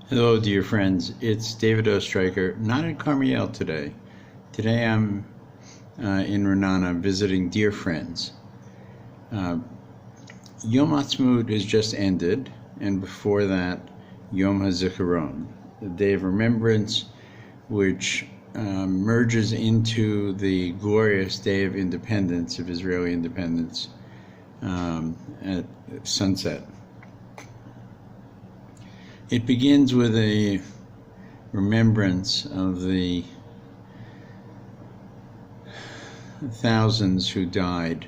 Hello, dear friends. It's David Ostriker, not in Karmiel today. Today I'm in Renana visiting dear friends. Yom Haatzmaut has just ended, and before that, Yom HaZikaron, the Day of Remembrance, which merges into the glorious Day of Independence, of Israeli independence, at sunset. It begins with a remembrance of the thousands who died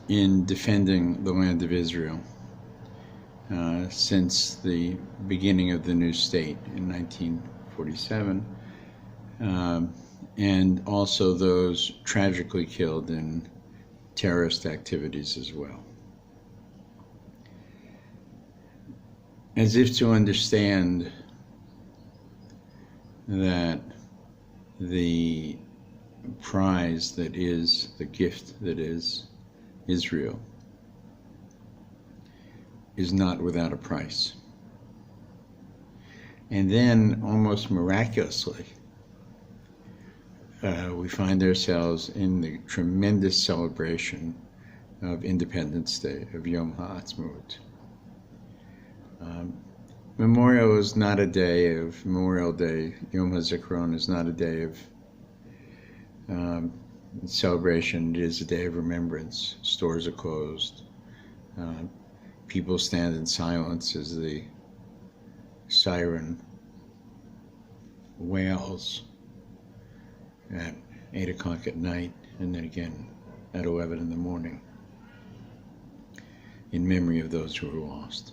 in defending the land of Israel since the beginning of the new state in 1947, and also those tragically killed in terrorist activities as well. As if to understand that the prize that is, the gift that is Israel, is not without a price. And then, almost miraculously, we find ourselves in the tremendous celebration of Independence Day, of Yom Haatzmaut. Memorial is not a day of Memorial Day. Yom HaZikaron is not a day of celebration. It is a day of remembrance. Stores are closed. People stand in silence as the siren wails at 8 o'clock at night, and then again at 11 in the morning, in memory of those who were lost.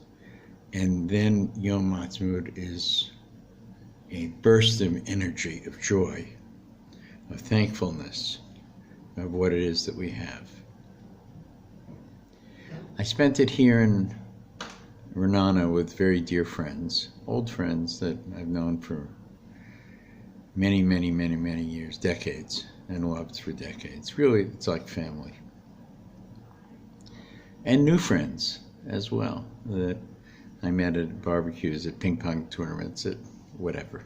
And then Yom Haatzmaut is a burst of energy, of joy, of thankfulness, of what it is that we have. I spent it here in Renana with very dear friends, old friends that I've known for many, many, many, many years, decades, and loved for decades. Really, it's like family. And new friends as well, that I met at barbecues, at ping pong tournaments, at whatever.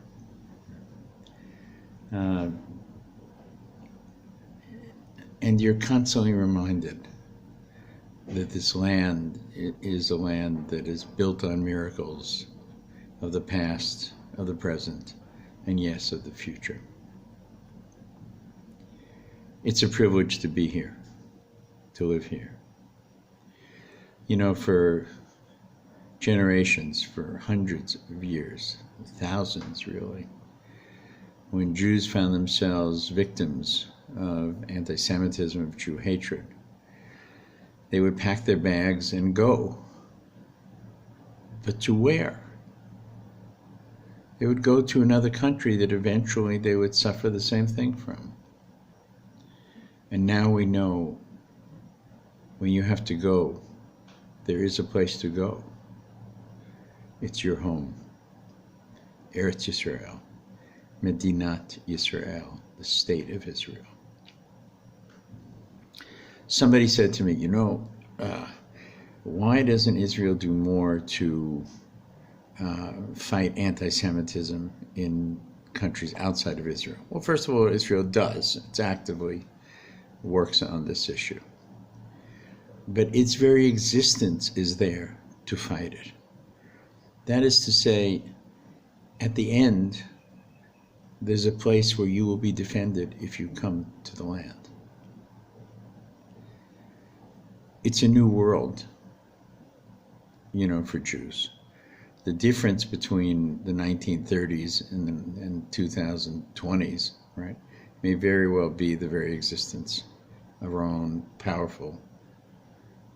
And you're constantly reminded that this land is a land that is built on miracles of the past, of the present, and yes, of the future. It's a privilege to be here, to live here. You know, for generations, for hundreds of years, thousands really, when Jews found themselves victims of anti-Semitism, of Jew hatred, they would pack their bags and go. But to where? They would go to another country that eventually they would suffer the same thing from. And now we know when you have to go, there is a place to go. It's your home. Eretz Yisrael, Medinat Yisrael, the state of Israel. Somebody said to me, you know, why doesn't Israel do more to fight anti-Semitism in countries outside of Israel? Well, first of all, Israel does. It actively works on this issue. But its very existence is there to fight it. That is to say, at the end, there's a place where you will be defended if you come to the land. It's a new world, you know, for Jews. The difference between the 1930s and 2020s, right, may very well be the very existence of our own powerful,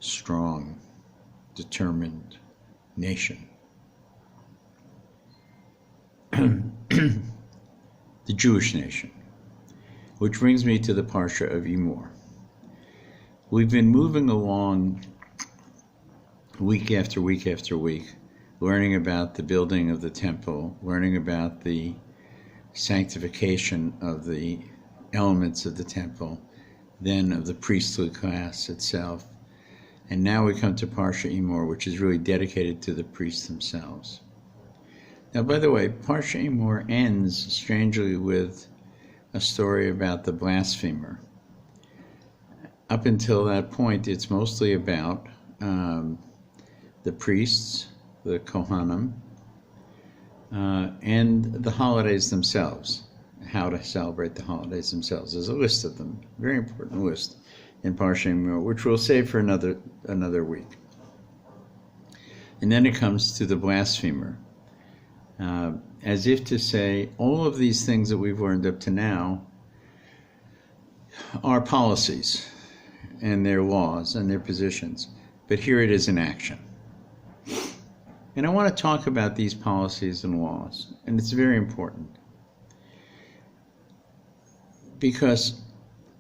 strong, determined nation. The Jewish nation, which brings me to the Parsha of EMOR. We've been moving along week after week after week, learning about the building of the temple, learning about the sanctification of the elements of the temple, then of the priestly class itself, And now we come to Parsha EMOR, which is really dedicated to the priests themselves. Now, by the way, Parsha EMOR ends strangely with a story about the blasphemer. Up until that point, it's mostly about the priests, the Kohanim, and the holidays themselves, how to celebrate the holidays themselves. There's a list of them, very important list in Parsha EMOR, which we'll save for another week. And then it comes to the blasphemer, as if to say, all of these things that we've learned up to now are policies and their laws and their positions, but here it is in action. And I want to talk about these policies and laws, and it's very important, because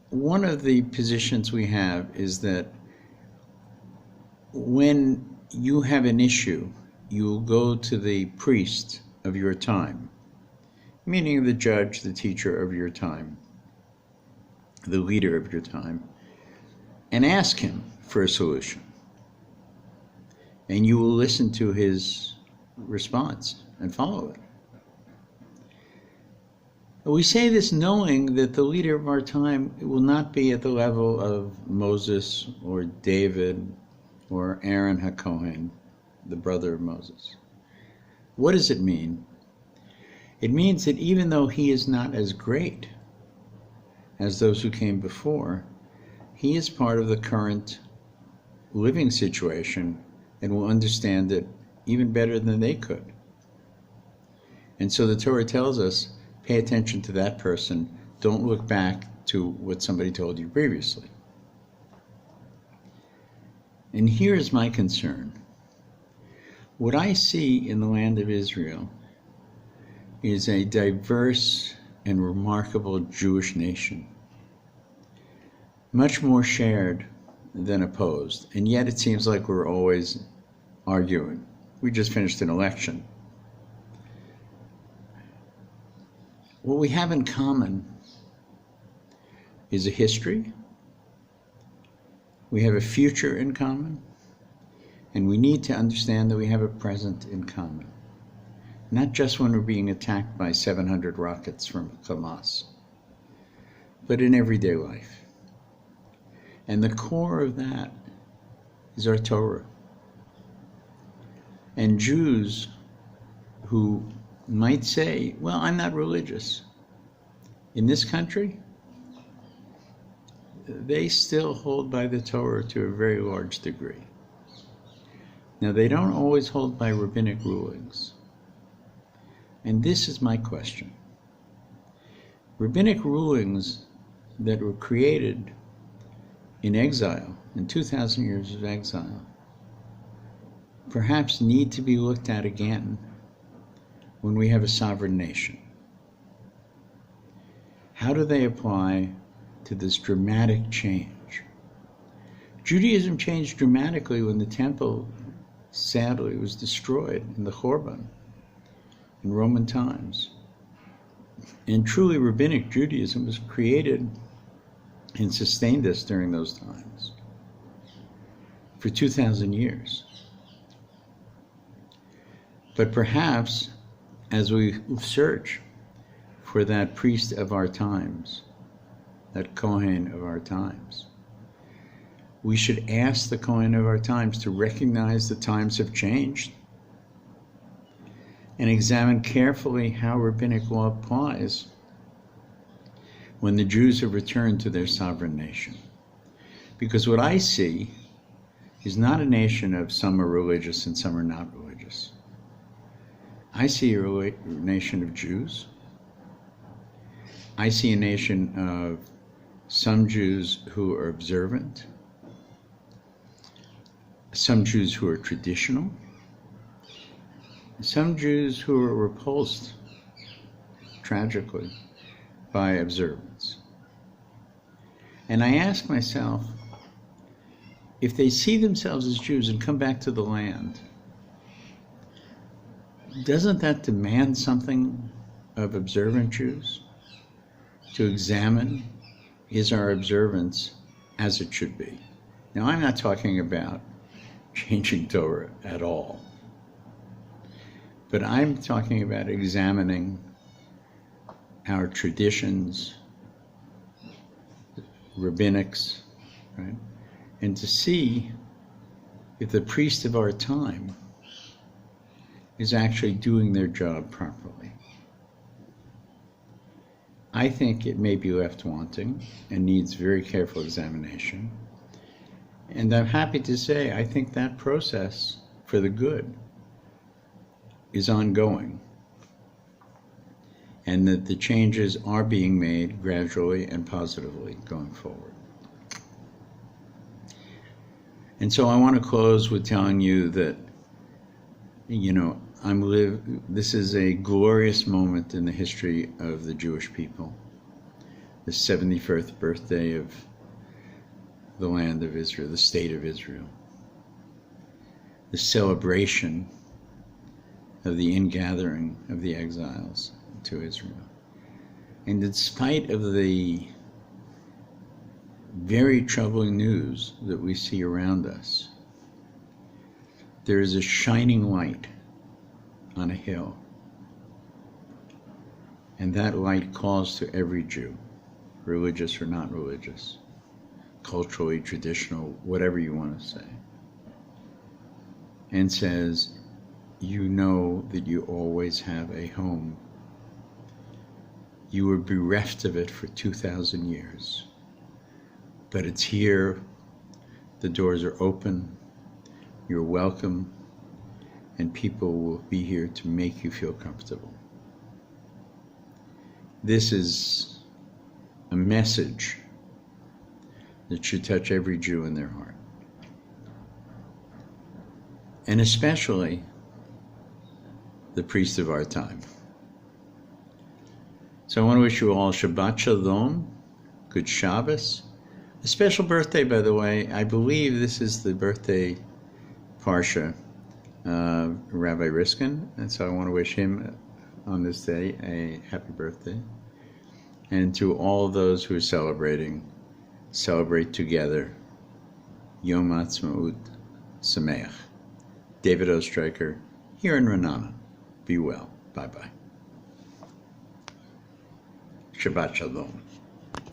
one of the positions we have is that when you have an issue, you will go to the priest of your time, meaning the judge, the teacher of your time, the leader of your time, and ask him for a solution. And you will listen to his response and follow it. We say this knowing that the leader of our time will not be at the level of Moses or David or Aaron HaKohen, the brother of Moses. What does it mean? It means that even though he is not as great as those who came before, he is part of the current living situation and will understand it even better than they could. And so the Torah tells us, pay attention to that person. Don't look back to what somebody told you previously. And here is my concern. What I see in the land of Israel is a diverse and remarkable Jewish nation, much more shared than opposed. And yet it seems like we're always arguing. We just finished an election. What we have in common is a history. We have a future in common. And we need to understand that we have a present in common. Not just when we're being attacked by 700 rockets from Hamas, but in everyday life. And the core of that is our Torah. And Jews who might say, well, I'm not religious. In this country, they still hold by the Torah to a very large degree. Now, they don't always hold by rabbinic rulings. And this is my question. Rabbinic rulings that were created in exile, in 2,000 years of exile, perhaps need to be looked at again when we have a sovereign nation. How do they apply to this dramatic change? Judaism changed dramatically when the temple, sadly, was destroyed in the Churban in Roman times. And truly rabbinic Judaism was created and sustained us during those times for 2,000 years. But perhaps as we search for that priest of our times, that Kohen of our times, we should ask the Kohen of our times to recognize the times have changed and examine carefully how rabbinic law applies when the Jews have returned to their sovereign nation. Because what I see is not a nation of some are religious and some are not religious. I see a nation of Jews. I see a nation of some Jews who are observant, some Jews who are traditional, some Jews who are repulsed, tragically, by observance. And I ask myself, if they see themselves as Jews and come back to the land, doesn't that demand something of observant Jews? To examine, is our observance as it should be? Now, I'm not talking about changing Torah at all, but I'm talking about examining our traditions, rabbinics, right? And to see if the priest of our time is actually doing their job properly. I think it may be left wanting and needs very careful examination. And I'm happy to say I think that process for the good is ongoing, and that the changes are being made gradually and positively going forward. And so I want to close with telling you that, this is a glorious moment in the history of the Jewish people, the 71st birthday of the land of Israel, the state of Israel, the celebration of the ingathering of the exiles to Israel. And in spite of the very troubling news that we see around us, there is a shining light on a hill. And that light calls to every Jew, religious or not religious, culturally, traditional, whatever you want to say, and says, you know that you always have a home. You were bereft of it for 2,000 years, but it's here. The doors are open. You're welcome, and people will be here to make you feel comfortable. This is a message that should touch every Jew in their heart, and especially the priest of our time. So I want to wish you all Shabbat Shalom, good Shabbos. A special birthday, by the way. I believe this is the birthday Parsha of Rabbi Riskin, and so I want to wish him on this day a happy birthday. And to all of those who are celebrating, celebrate together. Yom Haatzmaut Sameach. David Ostriker, here in Renana. Be well. Bye-bye. Shabbat Shalom.